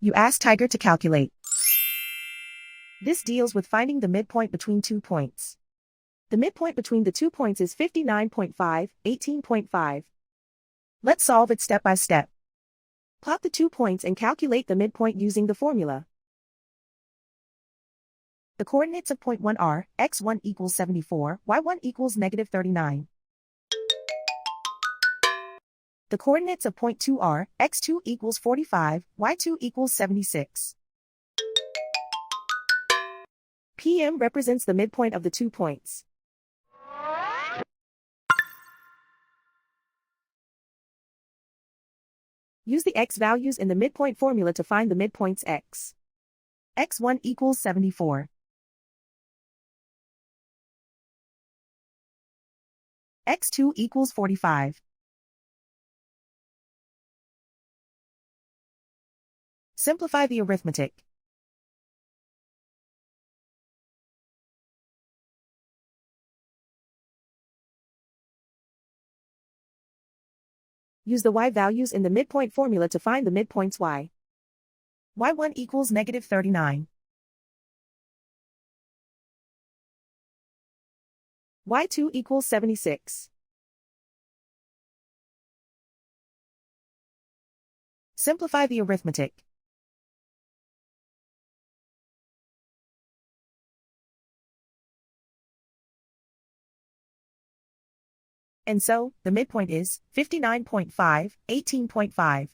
You ask Tiger to calculate. This deals with finding the midpoint between 2 points. The midpoint between the 2 points is 59.5, 18.5. Let's solve it step by step. Plot the 2 points and calculate the midpoint using the formula. The coordinates of point 1 are x1 equals 74, y1 equals negative 39. The coordinates of point 2 are x2 equals 45, y2 equals 76. PM represents the midpoint of the 2 points. Use the x values in the midpoint formula to find the midpoints x. x1 equals 74. x2 equals 45. Simplify the arithmetic. Use the y values in the midpoint formula to find the midpoints y. y1 equals negative 39. y2 equals 76. Simplify the arithmetic. And so, the midpoint is 59.5, 18.5.